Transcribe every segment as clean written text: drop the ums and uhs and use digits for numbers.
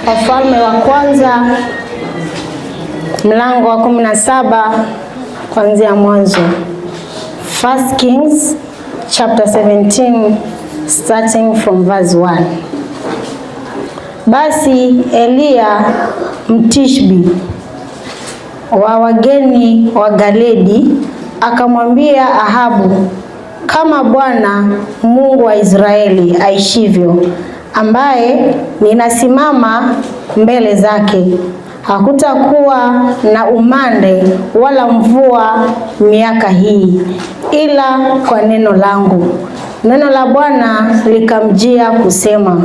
Wafalme wa kwanza mlango wa 17 kuanzia mwanzo. 1 Kings chapter 17 starting from verse 1. Basi Eliya Mtishbi wa wageni wa Galedi akamwambia Ahabu, kama Bwana Mungu wa Israeli aishivyo, ambaye ninasimama mbele zake, hakutakuwa na umande wala mvua miaka hii, ila kwa neno langu. Neno la Bwana likamjia kusema,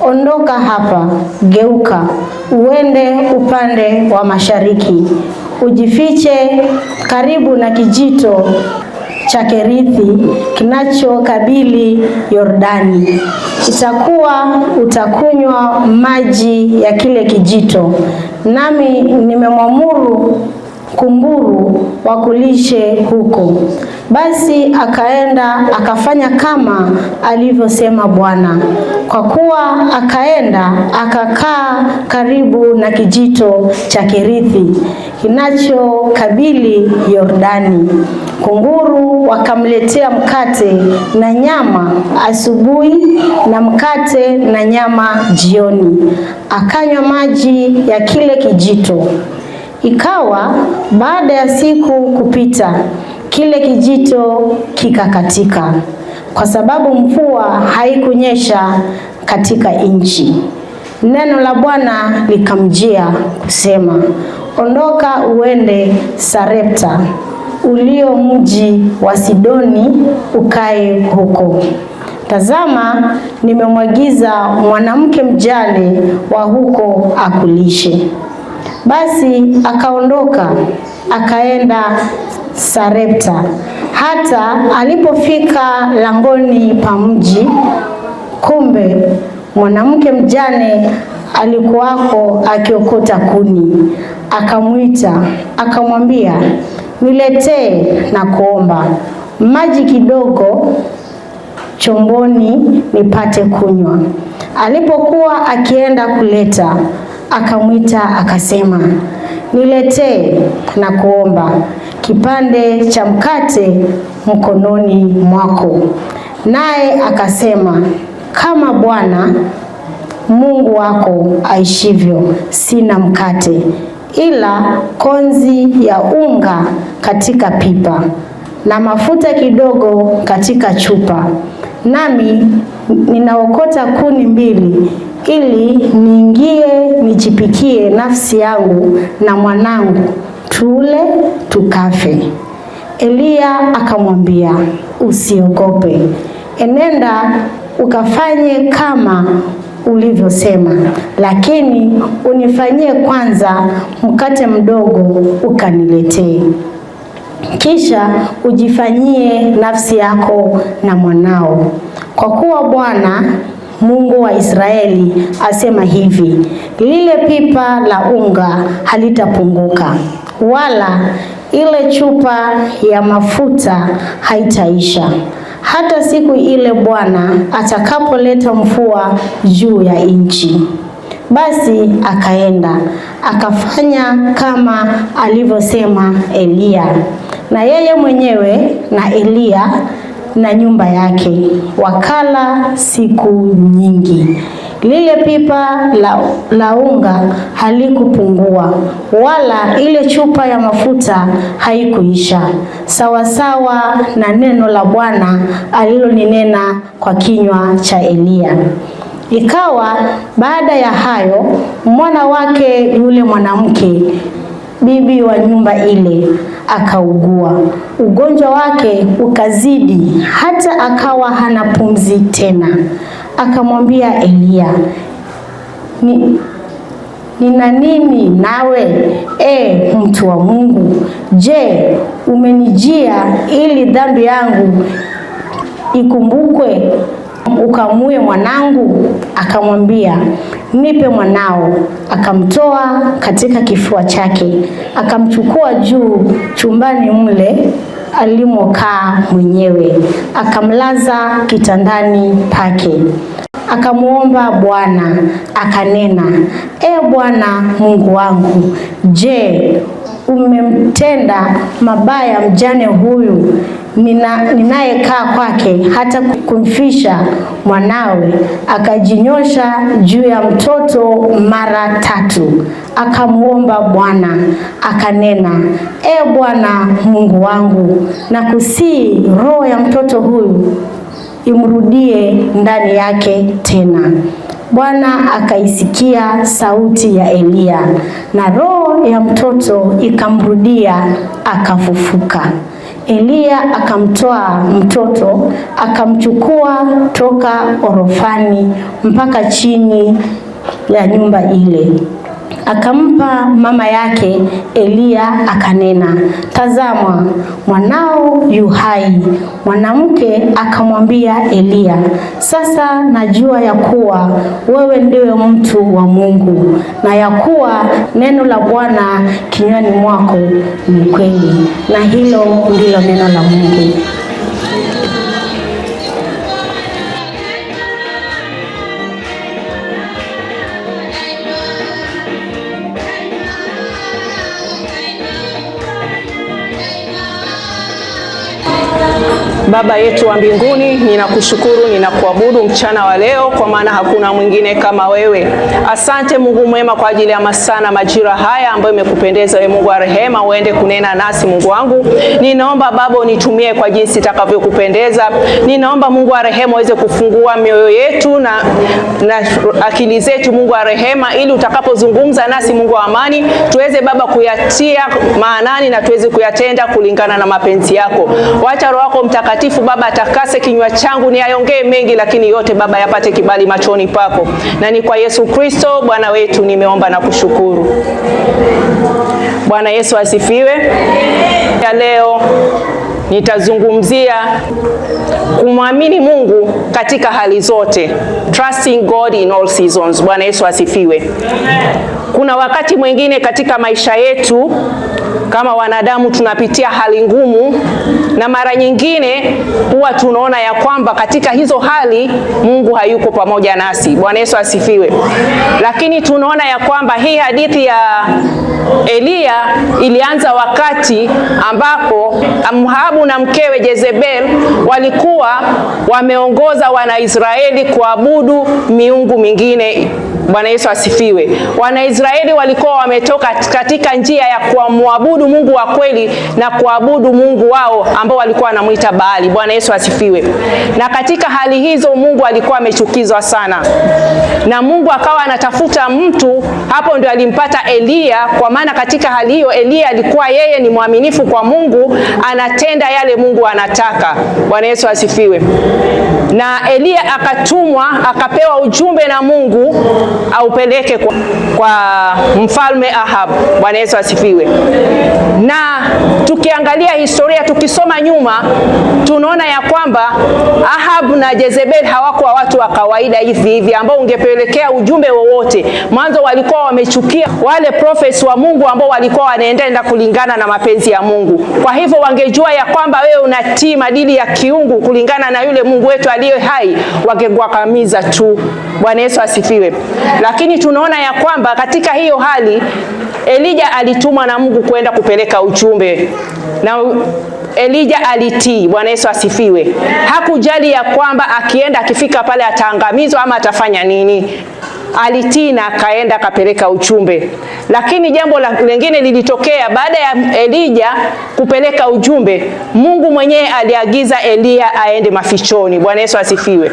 ondoka hapa, geuka, uende upande wa mashariki, ujifiche karibu na kijito cha Kerithi kinachokabili Yordani. Itakuwa utakunywa maji ya kile kijito, nami nimemwamuru kunguru wakulishe huko. Basi akaenda akafanya kama alivyosema Bwana. Kwa kuwa akaenda akakaa karibu na kijito cha Kerithi kinachokabili Yordani. Kunguru wakamletea mkate na nyama asubuhi na mkate na nyama jioni. Akanywa maji ya kile kijito. Ikawa baada ya siku kupita, kile kijito kikakatika, kwa sababu mvua haikunyesha katika nchi. Neno la Bwana likamjia kusema, ondoka uende Sarepta, ulio mji wa Sidoni, ukae huko. Tazama, nimemwagiza mwanamke mjane wa huko akulishe. Basi akaondoka akaenda Sarepta. Hata alipofika langoni pa mji, kumbe mwanamke mjane alikuwako akiokota kuni. Akamwita akamwambia, niletee na kuomba maji kidogo chomboni nipate kunywa. Alipokuwa akienda kuleta, akamwita akasema, niletee na kuomba kipande cha mkate mkononi mwako. Naye akasema, kama Bwana Mungu wako aishivyo, sina mkate ila konzi ya unga katika pipa na mafuta kidogo katika chupa, nami ninaokota kuni 2 ili niingie nijipikie nafsi yangu na mwanangu, tule tukafe. Eliya akamwambia, usiogope, enenda ukafanye kama ulivyosema, lakini unifanyie kwanza mkate mdogo ukaniletee. Kisha ujifanyie nafsi yako na mwanao, kwa kuwa Bwana Mungu wa Israeli asema hivi, lile pipa la unga halitapunguka, wala ile chupa ya mafuta haitaisha, hata siku ile Bwana atakapoleta mvua juu ya nchi. Basi akaenda akafanya kama alivyosema Eliya, na yeye mwenyewe na Eliya na nyumba yake wakala siku nyingi. Lile pipa la unga halikupungua, wala ile chupa ya mafuta haikuisha, sawasawa na neno la Bwana aliloninena kwa kinywa cha Eliya. Ikawa baada ya hayo, mwana wake yule mwanamke, bibi wa nyumba ile, akaugua. Ugonjwa wake ukazidi hata akawa hana pumzi tena. Akamwambia Eliya, nina nini nawe, mtu wa Mungu? Je, umenijia ili dhambi yangu ikumbukwe ukamue mwanangu? Akamwambia, nipe mwanao. Akamtoa katika kifua chake, akamchukua juu chumbani mle alimokaa mwenyewe, akamlaza kitandani pake. akamuomba Bwana akanena, Bwana Mungu wangu, je, umemtenda mabaya mjane huyu ninayekaa kwake, hata kumfisha mwanawe? Akajinyosha juu ya mtoto mara 3, akamuomba Bwana akanena, Bwana Mungu wangu, nakusihi roho ya mtoto huyu imrudie ndani yake tena. Bwana akaisikia sauti ya Eliya, na roho ya mtoto ikamrudia, akafufuka. Eliya akamtoa mtoto, akamchukua toka orofani mpaka chini ya nyumba ile, akampa mama yake. Eliya akanena, tazama, mwanao yu hai. Mwanamke akamwambia Eliya, sasa najua ya kuwa wewe ndiwe mtu wa Mungu, na ya kuwa neno la Bwana kinywani mwako ni kweli. Na hilo ndilo neno la Mungu. Baba yetu wa mbinguni, ninakushukuru, ninakuabudu mchana wa leo, kwa maana hakuna mwingine kama wewe. Asante Mungu mwema kwa ajili ya masana majira haya ambayo imekupendeza wewe Mungu wa rehema, uende kunena nasi Mungu wangu. Ninaomba Baba unitumie kwa jinsi itakavyokupendeza. Ninaomba Mungu wa rehema uweze kufungua mioyo yetu na akili zetu Mungu wa rehema, ili utakapozungumza nasi Mungu wa amani, tuweze Baba kuyatia maanani na tuweze kuyatenda kulingana na mapenzi yako. Wacha Roho yako Mtakatifu Baba atakase kinywa changu, niyaongee mengi, lakini yote Baba yapate kibali machoni pako. Na ni kwa Yesu Kristo Bwana wetu nimeomba na kushukuru. Bwana Yesu asifiwe. Ya leo nitazungumzia kumwamini Mungu katika hali zote. Trusting God in all seasons. Bwana Yesu asifiwe. Kuna wakati mwingine katika maisha yetu kama wanadamu tunapitia hali ngumu, na mara nyingine huwa tunaona ya kwamba katika hizo hali Mungu hayuko pamoja nasi. Bwana Yesu asifiwe. Lakini tunaona ya kwamba hii hadithi ya Eliya ilianza wakati ambapo Ahabu na mkewe Jezebel walikuwa wameongoza Wanaisraeli kuabudu miungu mingine. Bwana Yesu asifiwe. Wanaisraeli walikuwa wametoka katika njia ya kumwabudu Mungu wa kweli na kuabudu Mungu wao ambao walikuwa wanamuita Baali. Bwana Yesu asifiwe. Na katika hali hizo Mungu alikuwa amechukizwa sana. Na Mungu akawa anatafuta mtu, hapo ndio alimpata Eliya, kwa maana katika hali hiyo Eliya alikuwa yeye ni mwaminifu kwa Mungu, anatenda yale Mungu anataka. Bwana Yesu asifiwe. Na Eliya akatumwa, akapewa ujumbe na Mungu aupeleke kwa mfalme Ahab. Bwana Yesu asifiwe. Na tukiangalia historia, tukisoma nyuma, tunaona ya kwamba Ahab na Jezebel hawakuwa watu wa kawaida hivi ambao ungepelekea ujumbe wowote. Mwanzo walikuwa wamechukia wale prophets wa Mungu ambao walikuwa wanaenda kulingana na mapenzi ya Mungu. Kwa hivyo wangejua ya kwamba wewe unatii madili ya kiungu kulingana na yule Mungu wetu aliye hai, wangekuangamiza tu. Bwana Yesu asifiwe. Lakini tunaona ya kwamba katika hiyo hali Elijah alitumwa na Mungu kwenda kupeleka ujumbe, na Elijah alitii. Bwana Yesu asifiwe. Hakujali ya kwamba akienda akifika pale ataangamizwa ama atafanya nini. Alitii na akaenda akapeleka ujumbe. Lakini jambo lingine lilitokea baada ya Elijah kupeleka ujumbe. Mungu mwenyewe aliagiza Eliya aende mafichoni. Bwana Yesu asifiwe.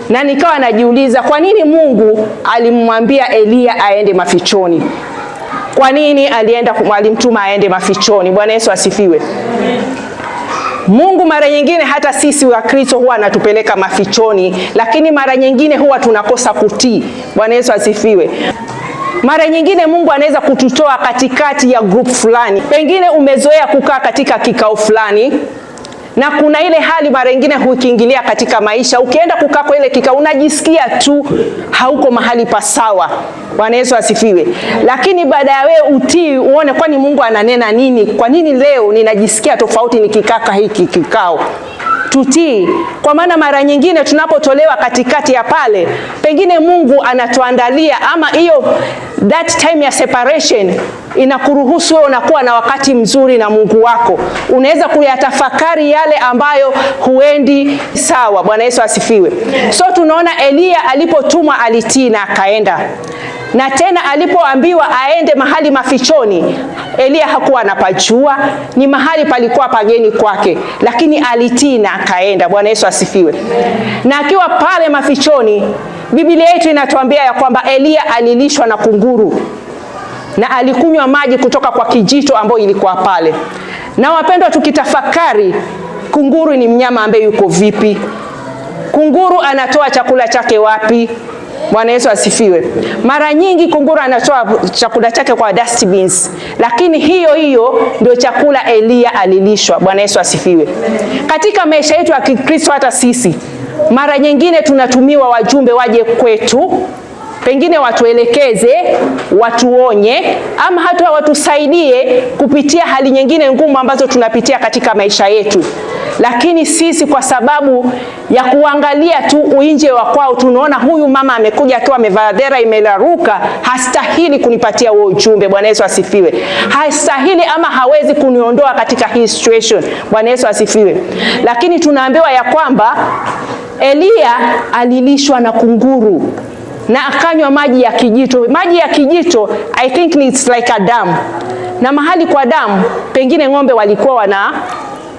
Na nikawa najiuliza, kwa nini Mungu alimwambia Eliya aende mafichoni? Kwa nini alimtuma aende mafichoni? Bwana Yesu asifiwe. Mungu mara nyingine hata sisi wa Kristo huwa anatupeleka mafichoni, lakini mara nyingine huwa tunakosa kutii. Bwana Yesu asifiwe. Mara nyingine Mungu anaweza kututoa katikati ya group fulani. Pengine umezoea kukaa katika kikao fulani, na kuna ile hali mara nyingine hukiingilia katika maisha. Ukienda kukaa kwa ile kikao unajisikia tu hauko mahali pasawa. Bwana Yesu asifiwe. Lakini baada ya wewe utii, uone kwani Mungu ananena nini? Kwa nini leo ninajisikia tofauti nikikaa hiki kikao? tutii, kwa maana mara nyingine tunapotolewa katikati ya pale, pengine Mungu anatuandalia, ama hiyo that time ya separation inakuruhusu wewe unakuwa na wakati mzuri na Mungu wako. Unaweza kuyatafakari yale ambayo huendi sawa. Bwana Yesu asifiwe. So tunaona Elia alipotumwa alitii na akaenda. Na tena alipoambiwa aende mahali mafichoni, Elia hakuwa anapajua, ni mahali palikuwa pageni kwake, lakini alitii na akaenda. Bwana Yesu asifiwe. Na akiwa pale mafichoni, Biblia yetu inatuambia ya kwamba Elia alilishwa na kunguru na alikunywa maji kutoka kwa kijito ambayo ilikuwa pale. Na wapendwa, tukitafakari, kunguru ni mnyama ambaye yuko vipi? Kunguru anatoa chakula chake wapi? Bwana Yesu asifiwe. Mara nyingi kunguru anatoa chakula chake kwa dustbins, lakini hiyo ndio chakula Elia alilishwa. Bwana Yesu asifiwe. Katika maisha yetu ya Kikristo, hata sisi mara nyingine tunatumiwa wajumbe waje kwetu, pengine watuelekeze, watuonye, ama hata watusaidie kupitia hali nyingine ngumu ambazo tunapitia katika maisha yetu. Lakini sisi kwa sababu ya kuangalia tu uinje wa kwao, tunaona huyu mama amekuja tu amevaa dera imelaruka, hastahili kunipatia huo ujumbe. Bwana Yesu asifiwe. Hastahili ama hawezi kuniondoa katika hii situation. Bwana Yesu asifiwe. Lakini tunaambiwa ya kwamba Elia alilishwa na kunguru na akanywa maji ya kijito. Maji ya kijito, I think it's like a dam. Na mahali kwa damu, pengine ng'ombe walikuwa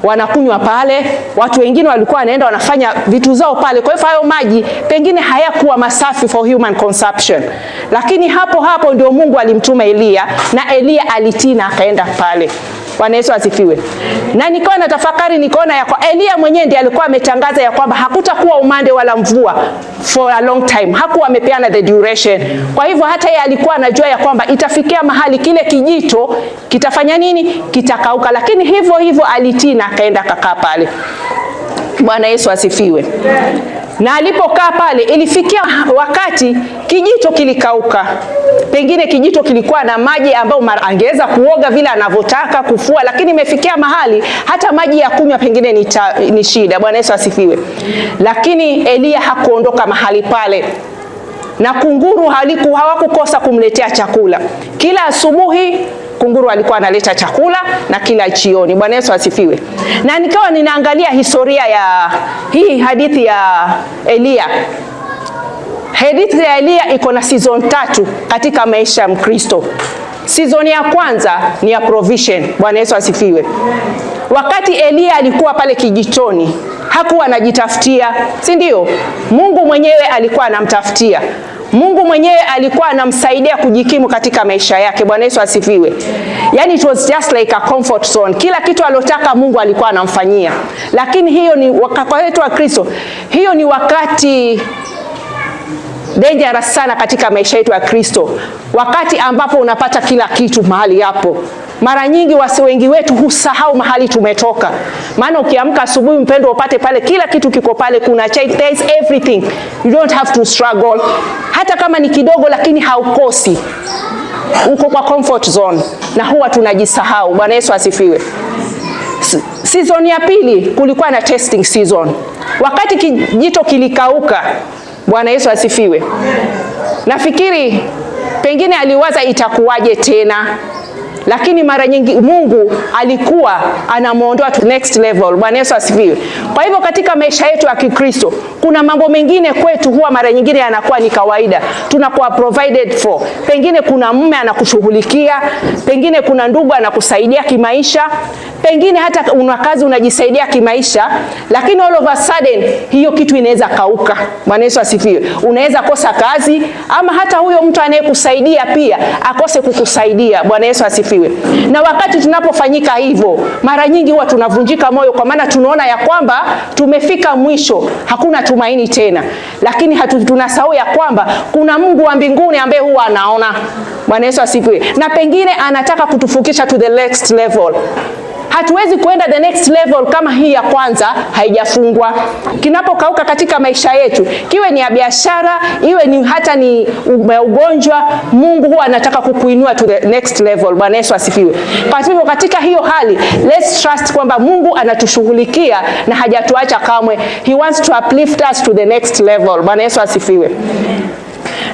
wanakunywa pale, watu wengine walikuwa wanaenda wanafanya vitu zao pale. Kwa hivyo hayo maji pengine hayakuwa masafi for human consumption. Lakini hapo ndio Mungu alimtuma Elia, na Elia alitii na akaenda pale. Bwana Yesu asifiwe. Na nikawa na tafakari, nikaona ya kwa Elia mwenyewe ndiye alikuwa ametangaza ya kwamba hakutakuwa umande wala mvua for a long time. Hakuwa amepeana the duration. Kwa hivyo hata yeye alikuwa anajua ya kwamba itafikia mahali kile kijito kitafanya nini? Kitakauka. Lakini hivyo alitii na akaenda kakaa pale. Bwana Yesu asifiwe. Na alipokaa pale, ilifikia wakati kijito kilikauka. Pengine kijito kilikuwa na maji ambayo angeweza kuoga vile anavyotaka, kufua, lakini imefikia mahali hata maji ya kunywa pengine ni shida. Bwana Yesu asifiwe. Lakini Elia hakuondoka mahali pale. Na kunguru hawakukosa kumletea chakula. Kila asubuhi kunguru alikuwa analeta chakula, na kila jioni. Bwana Yesu asifiwe. Na nikawa ninaangalia historia ya hii hadithi ya Elia. Hadithi ya Elia iko na season 3 katika maisha ya Mkristo. Season ya kwanza ni ya provision. Bwana Yesu asifiwe. Wakati Elia alikuwa pale kijitoni, hakuwa anajitafutia, si ndio? Mungu mwenyewe alikuwa anamtafutia. Mungu mwenyewe alikuwa anamsaidia kujikimu katika maisha yake. Bwana Yesu asifiwe. Yani it was just like a comfort zone. Kila kitu alotaka Mungu alikuwa anamfanyia. Lakini hiyo ni kwa wetu wa Kristo, hiyo ni wakati dangerous sana katika maisha yetu ya Kristo. Wakati ambapo unapata kila kitu mahali hapo. Mara nyingi wengi wetu husahau mahali tumetoka. Maana ukiamka asubuhi, mpendo, upate pale kila kitu kiko pale, kuna chai, there is everything. You don't have to struggle. Hata kama ni kidogo, lakini haukosi. Uko kwa comfort zone na huwa tunajisahau. Bwana Yesu asifiwe. Season ya pili kulikuwa na testing season. Wakati kijito kilikauka, Bwana Yesu asifiwe. Nafikiri pengine aliwaza itakuwaje tena. Lakini mara nyingi Mungu alikuwa anamuondoa to next level. Bwana Yesu asifiwe. Kwa hivyo katika maisha yetu ya Kikristo, kuna mambo mengine kwetu huwa mara nyingine yanakuwa ni kawaida. Tunakuwa provided for. Pengine kuna mume anakushughulikia, pengine kuna ndugu anakusaidia kimaisha, pengine hata una kazi unajisaidia kimaisha, lakini all of a sudden hiyo kitu inaweza kauka. Bwana Yesu asifiwe. Unaweza kosa kazi, ama hata huyo mtu anayekusaidia pia akose kukusaidia. Bwana Yesu asifiwe. Na wakati tunapofanyika hivyo, mara nyingi huwa tunavunjika moyo, kwa maana tunaona ya kwamba tumefika mwisho, hakuna tumaini tena. Lakini tunasahau ya kwamba kuna Mungu wa mbinguni ambaye huwa anaona. Bwana Yesu asifiwe. Na pengine anataka kutufukisha to the next level. Hatuwezi kuenda the next level kama hii ya kwanza haijafungwa. Kinapokauka katika maisha yetu, kiwe ni ya biashara, iwe ni hata ni ugonjwa, Mungu huwa anataka kukuinua to the next level. Bwana Yesu asifiwe. Kwa hivyo katika hiyo hali, let's trust kwamba Mungu anatushughulikia na hajatuacha kamwe. He wants to uplift us to the next level. Bwana Yesu asifiwe.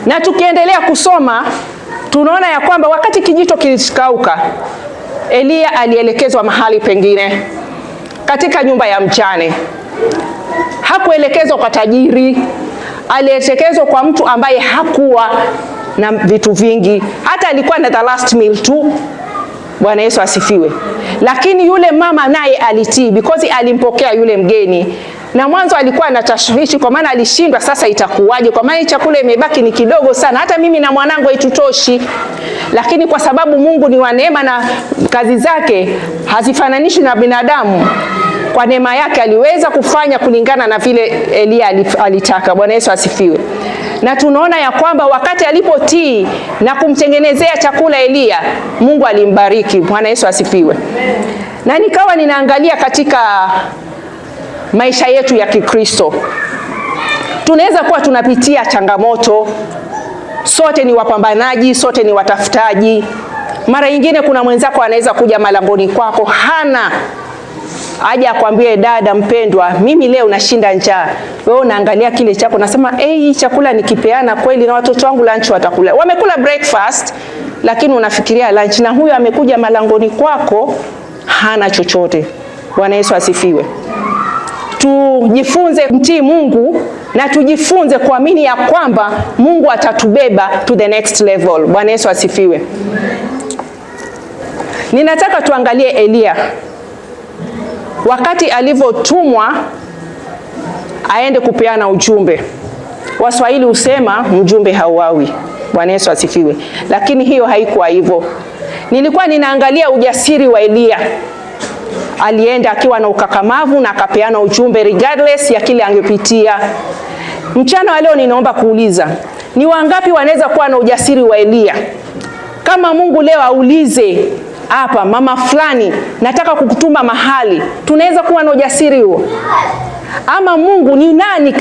Na tukiendelea kusoma, tunaona ya kwamba wakati kijito kilikauka, Eliya alielekezwa mahali pengine katika nyumba ya mjane. Hakuelekezwa kwa tajiri, alielekezwa kwa mtu ambaye hakuwa na vitu vingi, hata alikuwa na the last meal tu. Bwana Yesu asifiwe. Lakini yule mama naye alitii, because alimpokea yule mgeni. Na mwanzo alikuwa na tashwishi, kwa maana alishindwa sasa itakuwaje, kwa maana chakula imebaki ni kidogo sana, hata mimi na mwanangu haitutoshi. Lakini kwa sababu Mungu ni wa neema na kazi zake hazifananishi na binadamu, kwa neema yake aliweza kufanya kulingana na vile Eliya alitaka. Bwana Yesu asifiwe. Na tunaona ya kwamba wakati alipotii na kumtengenezea chakula Eliya, Mungu alimbariki. Bwana Yesu asifiwe. Na nikawa ninaangalia katika maisha yetu ya Kikristo, tunaweza kuwa tunapitia changamoto. Sote ni wapambanaji, sote ni watafutaji. Mara nyingine kuna mwenzako anaweza kuja malangoni kwako, hana aje akwambie, dada mpendwa, mimi leo nashinda njaa. Wewe unaangalia kile chako, nasema hii chakula nikipeana kweli na watoto wangu lunch watakula. Wamekula breakfast, lakini unafikiria lunch, na huyo amekuja malangoni kwako hana chochote. Bwana Yesu asifiwe. Tujifunze mtii Mungu na tujifunze kuamini ya kwamba Mungu atatubeba to the next level. Bwana Yesu asifiwe. Ninataka tuangalie Eliya wakati alivyotumwa aende kupeana ujumbe. Waswahili husema mjumbe hauawi. Bwana Yesu asifiwe. Lakini hiyo haikuwa hivyo. Nilikuwa ninaangalia ujasiri wa Eliya. Alienda akiwa na ukakamavu na akapeana ujumbe regardless ya kile angepitia. Mchana wa leo ninaomba kuuliza, ni wangapi wanaweza kuwa na ujasiri wa Eliya? Kama Mungu leo aulize hapa, mama fulani nataka kukutuma mahali, tunaweza kuwa na ujasiri huo? Ama Mungu ni nani,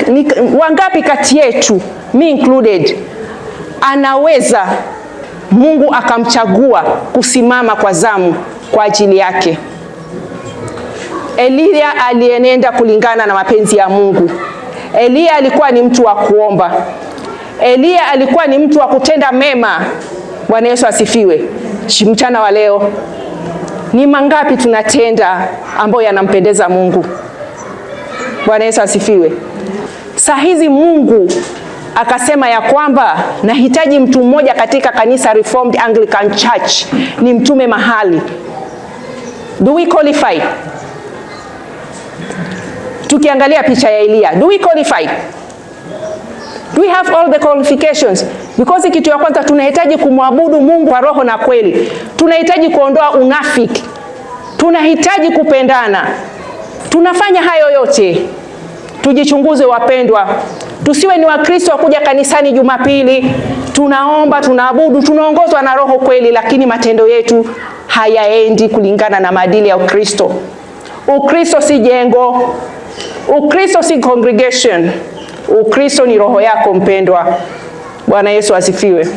wangapi kati yetu, me included, anaweza Mungu akamchagua kusimama kwa zamu kwa ajili yake? Eliya alienenda kulingana na mapenzi ya Mungu. Eliya alikuwa ni mtu wa kuomba. Eliya alikuwa ni mtu wa kutenda mema. Bwana Yesu asifiwe. Mchana wa leo, ni mangapi tunatenda ambayo yanampendeza Mungu? Bwana Yesu asifiwe. Saa hizi Mungu akasema ya kwamba nahitaji mtu mmoja katika kanisa Reformed Anglican Church, ni mtume mahali. Do we qualify? Tukiangalia picha ya Eliya, do we qualify? Do we have all the qualifications? Because kitu ya kwanza, tunahitaji kumwabudu Mungu kwa roho na kweli. Tunahitaji kuondoa unafiki. Tunahitaji kupendana. Tunafanya hayo yote. Tujichunguze wapendwa. Tusiwe ni Wakristo wa kuja kanisani Jumapili, tunaomba, tunaabudu, tunaongozwa na roho kweli, lakini matendo yetu hayaendi kulingana na maadili ya Ukristo. Ukristo si jengo. Ukristo si congregation. Ukristo ni roho yako mpendwa. Bwana Yesu asifiwe.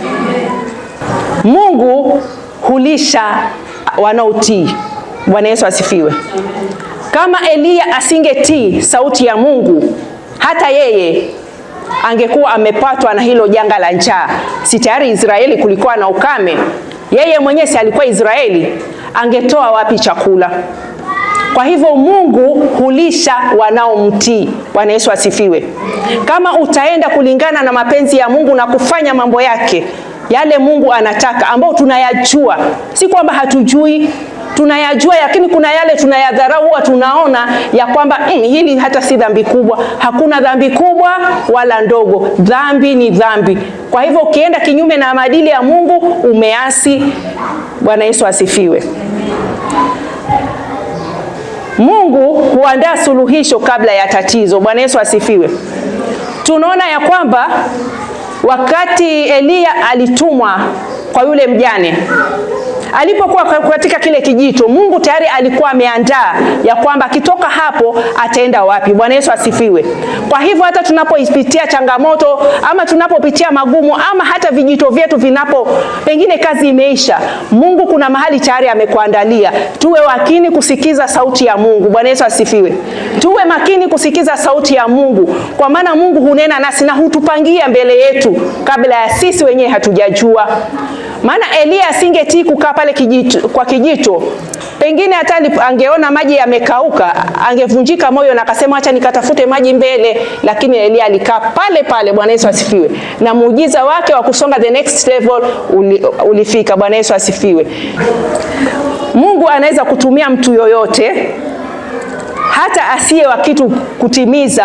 Mungu hulisha wanaotii. Bwana Yesu asifiwe. Kama Eliya asingetii sauti ya Mungu, hata yeye angekuwa amepatwa na hilo janga la njaa. Si tayari Israeli kulikuwa na ukame? Yeye mwenyewe si alikuwa Israeli, angetoa wapi chakula? Kwa hivyo Mungu hulisha wanaomtii. Bwana Yesu asifiwe. Kama utaenda kulingana na mapenzi ya Mungu na kufanya mambo yake, yale Mungu anataka, ambao tunayajua, si kwamba hatujui, tunayajua, lakini kuna yale tunayadharau, tunaona ya kwamba hili hata si dhambi kubwa. Hakuna dhambi kubwa wala ndogo. Dhambi ni dhambi. Kwa hivyo ukienda kinyume na maadili ya Mungu, umeasi. Bwana Yesu asifiwe. Mungu huandaa suluhisho kabla ya tatizo. Bwana Yesu asifiwe. Tunaona ya kwamba wakati Eliya alitumwa kwa yule mjane, alipokuwa katika kile kijito, Mungu tayari alikuwa ameandaa ya kwamba akitoka hapo ataenda wapi. Bwana Yesu asifiwe. Kwa hivyo hata tunapoipitia changamoto ama tunapopitia magumu ama hata vijito vyetu pengine kazi imeisha, Mungu kuna mahali tayari amekuandalia. Tuwe makini kusikiza sauti ya Mungu. Bwana Yesu asifiwe. Tuwe makini kusikiza sauti ya Mungu, kwa maana Mungu hunena nasi na hutupangia mbele yetu kabla ya sisi wenyewe hatujajua. Maana Elia asingetii kukaa pale kwa kijito, pengine hata angeona maji yamekauka, angevunjika moyo na akasema acha nikatafute maji mbele, lakini Elia alikaa pale pale. Bwana Yesu asifiwe. Na muujiza wake wa kusonga the next level ulifika. Bwana Yesu asifiwe. Mungu anaweza kutumia mtu yoyote, hata asiye wa kitu, kutimiza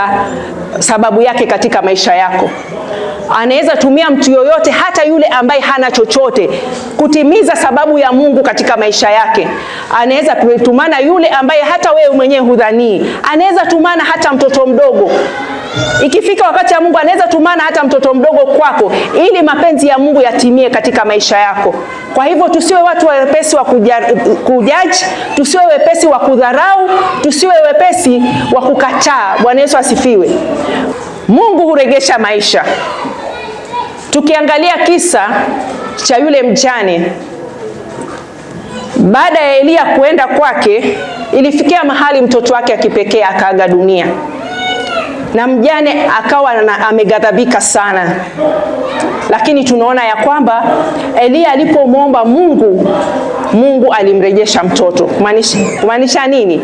sababu yake katika maisha yako. Anaweza tumia mtu yoyote, hata yule ambaye hana chochote, kutimiza sababu ya Mungu katika maisha yake. Anaweza kutumana yule ambaye hata wewe mwenyewe hudhanii. Anaweza tumana hata mtoto mdogo. Ikifika wakati ya Mungu anaweza tumana hata mtoto mdogo kwako, ili mapenzi ya Mungu yatimie katika maisha yako. Kwa hivyo tusiwe watu wepesi wa kujaji, tusiwe wepesi wa kudharau, tusiwe wepesi wa kukataa. Bwana Yesu asifiwe. Mungu huregesha maisha. Tukiangalia kisa cha yule mjane, baada ya Elia kuenda kwake, ilifikia mahali mtoto wake akipekee akaaga dunia. Na mjane akawa ameghadhabika sana. Lakini tunaona ya kwamba Elia alipomwomba Mungu alimrejesha mtoto. Kumaanisha nini?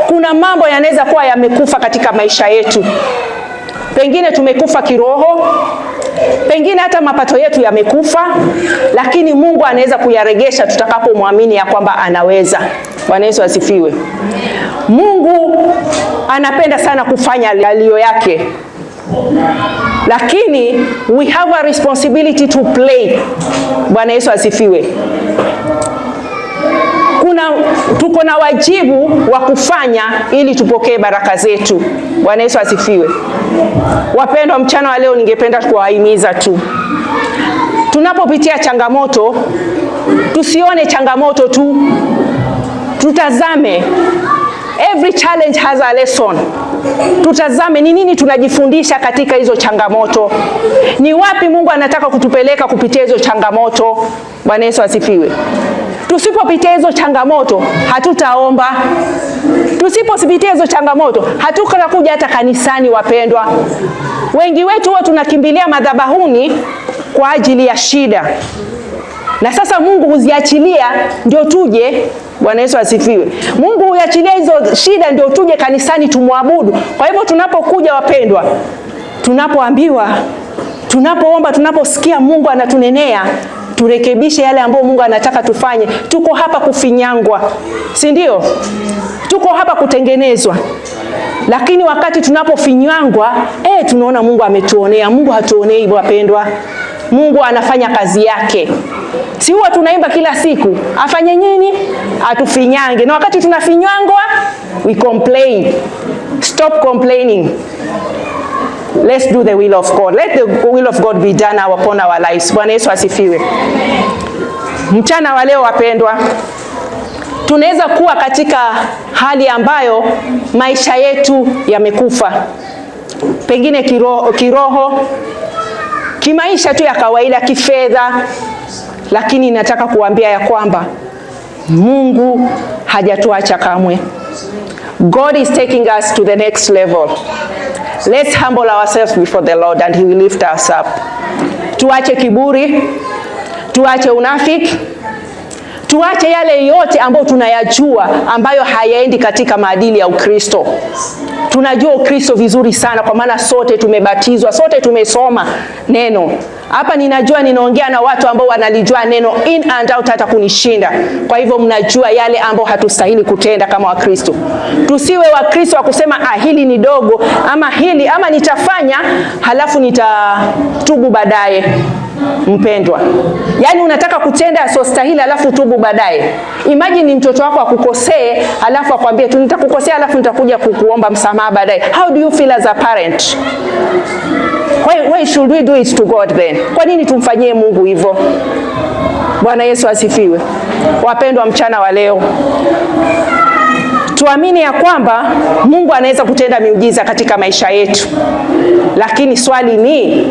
Kuna mambo yanaweza kuwa yamekufa katika maisha yetu. Pengine tumekufa kiroho, pengine hata mapato yetu yamekufa, lakini Mungu anaweza kuyaregesha tutakapomwamini ya kwamba anaweza. Bwana Yesu asifiwe. Mungu anapenda sana kufanya yaliyo yake, lakini we have a responsibility to play. Bwana Yesu asifiwe. Tuko na wajibu wa kufanya ili tupokee baraka zetu. Bwana Yesu asifiwe. Wapendwa, mchana wa leo ningependa kuwahimiza tu, tunapopitia changamoto, tusione changamoto tu, tutazame. Every challenge has a lesson. Tutazame ni nini tunajifundisha katika hizo changamoto. Ni wapi Mungu anataka kutupeleka kupitia hizo changamoto. Bwana Yesu asifiwe. Tusipopitia hizo changamoto, hatutaomba. Tusipopitia hizo changamoto, hatutakuja hata kanisani. Wapendwa, wengi wetu huwa tunakimbilia madhabahuni kwa ajili ya shida, na sasa Mungu huziachilia ndio tuje. Bwana Yesu asifiwe. Mungu huachilia hizo shida ndio tuje kanisani tumwabudu. Kwa hivyo tunapokuja, wapendwa, tunapoambiwa, tunapoomba, tunaposikia Mungu anatunenea, turekebishe yale ambayo Mungu anataka tufanye. Tuko hapa kufinyangwa, si ndio? Tuko hapa kutengenezwa. Lakini wakati tunapofinyangwa, tunaona Mungu ametuonea. Mungu hatuonei, wapendwa. Mungu anafanya kazi yake. Si huwa tunaimba kila siku, afanye nini? Atufinyange. Na wakati tunafinyangwa, we complain. Stop complaining. Let's do the will of God. Let the will of God be done upon our lives. Bwana Yesu asifiwe. Mchana wa leo, wapendwa, tunaweza kuwa katika hali ambayo maisha yetu yamekufa. Pengine kiroho, kimaisha tu ya kawaida, kifedha. Lakini nataka kuambia ya kwamba Mungu hajatuacha kamwe. God is taking us to the next level. Let's humble ourselves before the Lord and He will lift us up. Tuache kiburi, tuache unafiki, tuache yale yote ambayo tunayajua ambayo hayaendi katika maadili ya Ukristo. Tunajua Ukristo vizuri sana, kwa maana sote tumebatizwa, sote tumesoma neno. Hapa ninajua ninaongea na watu ambao wanalijua neno in and out hata kunishinda. Kwa hivyo mnajua yale ambayo hatustahili kutenda kama Wakristo. Tusiwe Wakristo wa kusema hili ni dogo, ama nitafanya halafu nitatubu baadaye. Mpendwa, yaani unataka kutenda asiyostahili halafu tubu baadaye. Imagine mtoto wako akukosee halafu akwambie tu nitakukosea halafu nitakuja kukuomba msamaha baadaye. How do you feel as a parent? Why should we do it to God then? Kwa nini tumfanyie Mungu hivyo? Bwana Yesu asifiwe. Wapendwa, mchana wa leo tuamini ya kwamba Mungu anaweza kutenda miujiza katika maisha yetu, lakini swali ni,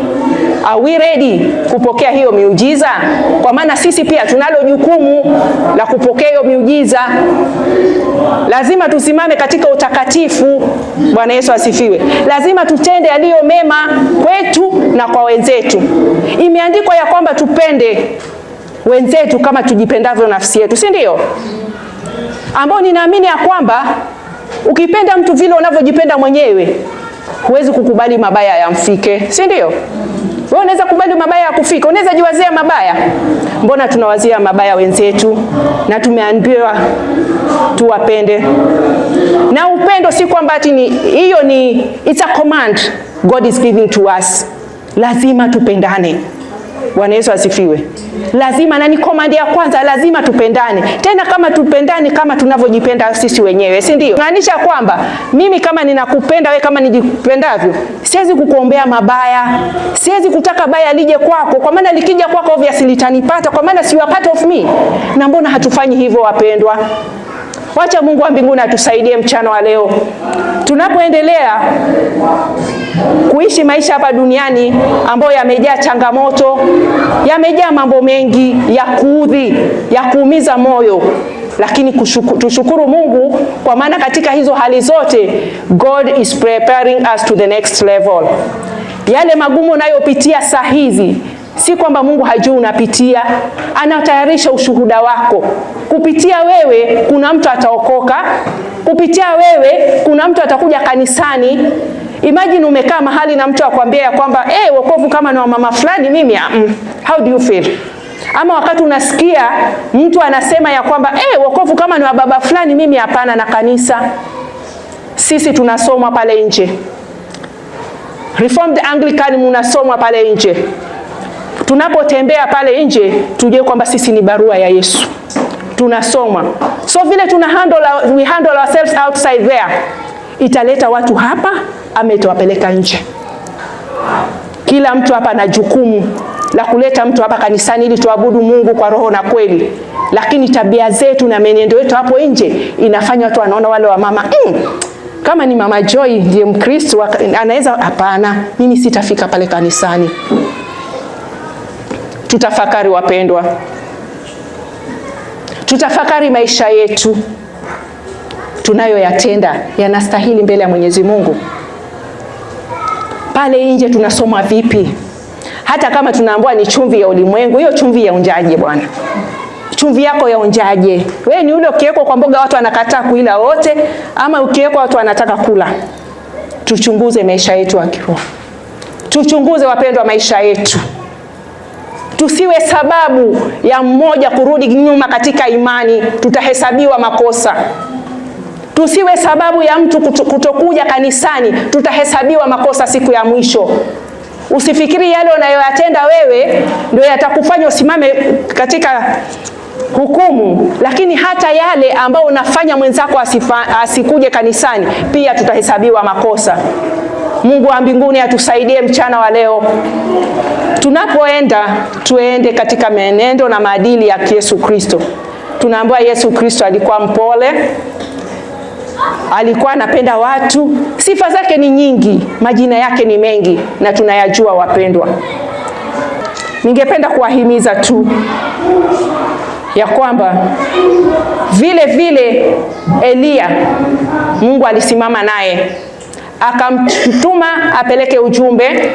are we ready kupokea hiyo miujiza? Kwa maana sisi pia tunalo jukumu la kupokea hiyo miujiza. Lazima tusimame katika utakatifu. Bwana Yesu asifiwe. Lazima tutende yaliyo mema kwetu na kwa wenzetu. Imeandikwa ya kwamba tupende wenzetu kama tujipendavyo nafsi yetu, si ndio? Ambao ninaamini ya kwamba ukipenda mtu vile unavyojipenda mwenyewe, huwezi kukubali mabaya yamfike, si ndio? Wewe unaweza kubali mabaya ya kufika, unaweza jiwazia mabaya. Mbona tunawazia mabaya wenzetu? Na tumeambiwa tuwapende. Na upendo si kwamba ati ni hiyo, ni it's a command God is giving to us. Lazima tupendane. Bwana Yesu asifiwe. Lazima, na ni command ya kwanza, lazima tupendane. Tena kama tupendane kama tunavyojipenda sisi wenyewe, si ndio? Maanisha kwamba mimi kama ninakupenda wewe kama nijipendavyo, siwezi kukuombea mabaya, siwezi kutaka baya lije kwako, kwa maana likija kwako obviously litanipata, kwa maana you are part of me. Na mbona hatufanyi hivyo wapendwa? Wacha Mungu wa mbinguni atusaidie mchana wa leo. Tunapoendelea kuishi maisha hapa duniani ambayo yamejaa changamoto, yamejaa mambo mengi ya kuudhi, ya kuumiza moyo, lakini tushukuru Mungu kwa maana katika hizo hali zote God is preparing us to the next level. Yale magumu unayopitia saa hizi, si kwamba Mungu hajui unapitia, anatayarisha ushuhuda wako. Kupitia wewe kuna mtu ataokoka, kupitia wewe kuna mtu atakuja kanisani. Imagine umekaa mahali na mtu akwambia ya kwamba wokovu kama na mama fulani mimi, how do you feel? Ama wakati unasikia mtu anasema ya kwamba wokovu kama ni wa baba fulani mimi hapana na kanisa. Sisi tunasoma pale nje. Reformed Anglican mnasoma pale nje. Tunapotembea pale nje tujue kwamba sisi ni barua ya Yesu. Tunasoma. So vile we handle ourselves outside there, italeta watu hapa, ametawapeleka nje. Kila mtu hapa na jukumu la kuleta mtu hapa kanisani ili tuabudu Mungu kwa roho na kweli. Lakini tabia zetu na menendo yetu hapo nje inafanya watu wanaona wale wa mama, kama ni Mama Joy ndiye Mkristo anaweza, hapana, mimi sitafika pale kanisani. Tutafakari wapendwa. Tutafakari maisha yetu tunayoyatenda yanastahili mbele ya Mwenyezi Mungu. Pale nje tunasoma vipi? Hata kama tunaambiwa ni chumvi ya ulimwengu, hiyo chumvi ya unjaje bwana? Chumvi yako ya unjaje? Wewe ni ule ukiwekwa kwa mboga watu wanakataa kuila wote, ama ukiwekwa watu wanataka kula? Tuchunguze maisha yetu ya kiroho. Tuchunguze wapendwa maisha yetu. Tusiwe sababu ya mmoja kurudi nyuma katika imani, tutahesabiwa makosa. Tusiwe sababu ya mtu kutokuja kanisani, tutahesabiwa makosa siku ya mwisho. Usifikiri yale unayoyatenda wewe ndio yatakufanya usimame katika hukumu, lakini hata yale ambao unafanya mwenzako asikuje kanisani pia tutahesabiwa makosa. Mungu wa mbinguni atusaidie mchana wa leo. Tunapoenda tuende katika menendo na maadili ya Yesu Kristo. Tunaambiwa Yesu Kristo alikuwa mpole, alikuwa anapenda watu, sifa zake ni nyingi, majina yake ni mengi na tunayajua wapendwa. Ningependa kuwahimiza tu ya kwamba vile Elia Mungu alisimama naye, akamtuma apeleke ujumbe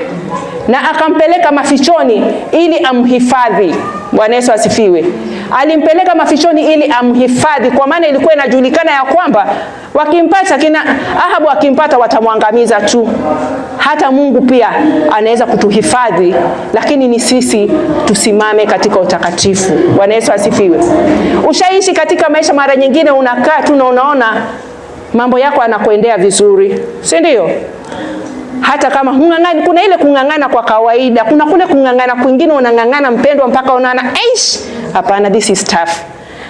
na akampeleka mafichoni ili amhifadhi. Bwana Yesu asifiwe. Alimpeleka mafichoni ili amhifadhi, kwa maana ilikuwa inajulikana ya kwamba wakimpata kina Ahabu wakimpata watamwangamiza tu. Hata Mungu pia anaweza kutuhifadhi, lakini ni sisi tusimame katika utakatifu. Bwana Yesu asifiwe. Ushaishi katika maisha mara nyingine unakaa tu na unaona mambo yako yanakuendea vizuri, si ndio? Hata kama hungangani, kuna ile kungangana kwa kawaida, kuna kule kungangana kwingine unangangana mpendwa mpaka unaona hapana, this is tough.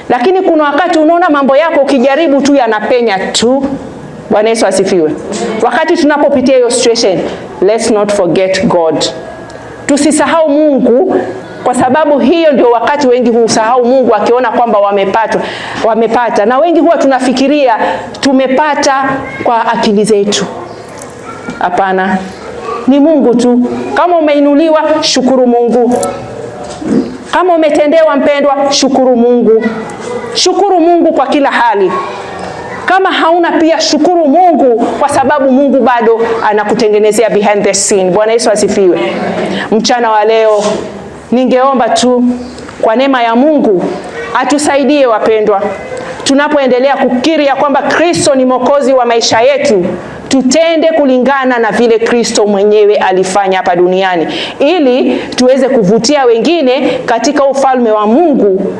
Lakini kuna wakati unaona mambo yako ukijaribu tu yanapenya tu. Bwana Yesu asifiwe. Wakati tunapopitia hiyo situation, let's not forget God. Tusisahau Mungu Kwa sababu hiyo ndio wakati wengi husahau Mungu akiona kwamba wamepata. Na wengi huwa tunafikiria tumepata kwa akili zetu. Hapana. Ni Mungu tu. Kama umeinuliwa, shukuru Mungu. Kama umetendewa mpendwa, shukuru Mungu. Shukuru Mungu kwa kila hali. Kama hauna pia shukuru Mungu kwa sababu Mungu bado anakutengenezea behind the scene. Bwana Yesu asifiwe. Mchana wa leo ningeomba tu kwa neema ya Mungu atusaidie wapendwa. Tunapoendelea kukiri ya kwamba Kristo ni Mwokozi wa maisha yetu, tutende kulingana na vile Kristo mwenyewe alifanya hapa duniani, ili tuweze kuvutia wengine katika ufalme wa Mungu.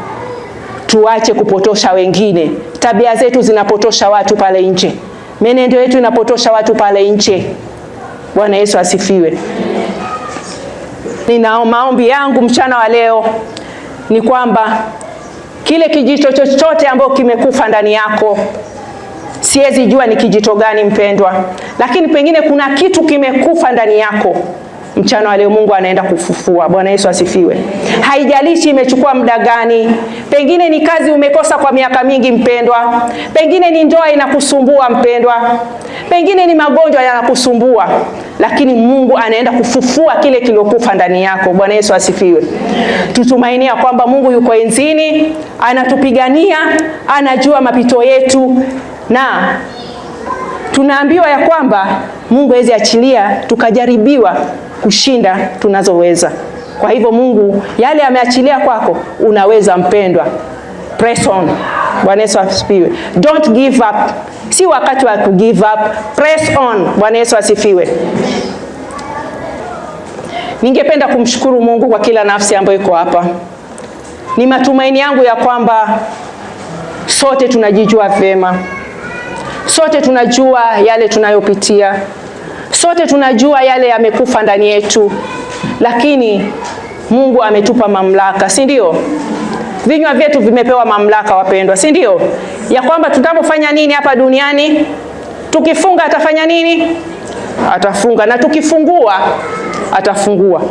Tuache kupotosha wengine. Tabia zetu zinapotosha watu pale nje. Menendo yetu inapotosha watu pale nje. Bwana Yesu asifiwe. Nina maombi yangu mchana wa leo ni kwamba kile kijito chochote ambacho kimekufa ndani yako, siwezi jua ni kijito gani mpendwa, lakini pengine kuna kitu kimekufa ndani yako. Mchana wa leo Mungu anaenda kufufua. Bwana Yesu asifiwe. Haijalishi imechukua muda gani. Pengine ni kazi umekosa kwa miaka mingi mpendwa. Pengine ni ndoa inakusumbua mpendwa. Pengine ni magonjwa yanakusumbua. Lakini Mungu anaenda kufufua kile kilokufa ndani yako. Bwana Yesu asifiwe. Tutumainia kwamba Mungu yuko enzini, anatupigania, anajua mapito yetu, na tunaambiwa ya kwamba Mungu hawezi achilia tukajaribiwa kushinda tunazoweza. Kwa hivyo Mungu yale ameachilia kwako, unaweza mpendwa. Press on. Bwana Yesu asifiwe. Don't give up. Si wakati wa ku give up. Press on. Bwana Yesu asifiwe. Ningependa kumshukuru Mungu kwa kila nafsi ambayo iko hapa. Ni matumaini yangu ya kwamba sote tunajijua vyema. Sote tunajua yale tunayopitia. Sote tunajua yale yamekufa ndani yetu. Lakini Mungu ametupa mamlaka, si ndio? Vinywa vyetu vimepewa mamlaka wapendwa, si ndio? Ya kwamba tutapofanya nini hapa duniani, tukifunga atafanya nini? Atafunga, na tukifungua atafungua.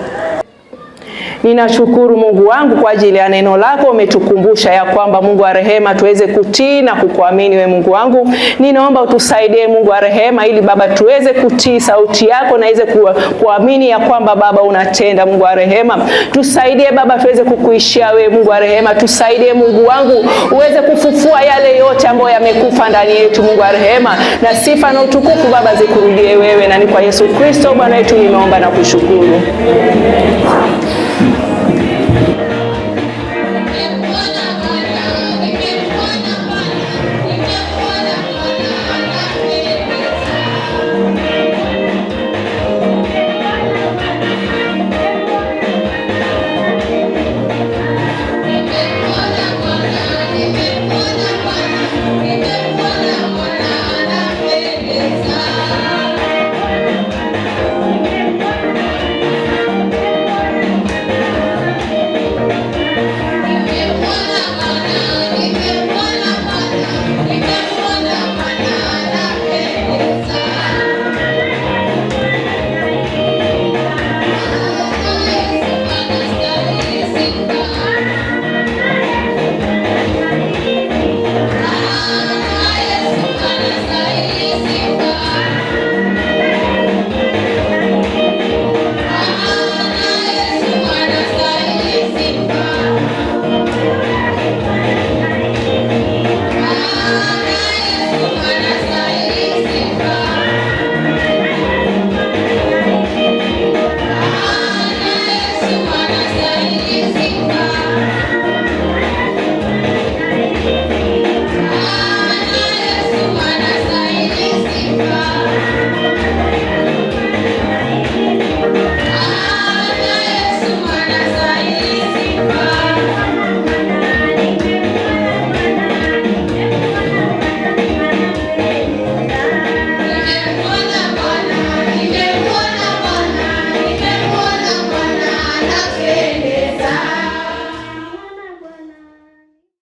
Ninashukuru Mungu wangu kwa ajili ya neno lako. Umetukumbusha ya kwamba Mungu wa rehema tuweze kutii na kukuamini we Mungu wangu. Ninaomba utusaidie Mungu wa rehema, ili Baba tuweze kutii sauti yako na iweze kuamini ya kwamba Baba unatenda. Mungu wa rehema tusaidie Baba, tuweze kukuishia we Mungu wa rehema. Tusaidie Mungu wangu uweze kufufua yale yote ambayo yamekufa ndani yetu Mungu wa rehema, na sifa na utukufu Baba zikurudie wewe, na ni kwa Yesu Kristo Bwana wetu nimeomba na kushukuru.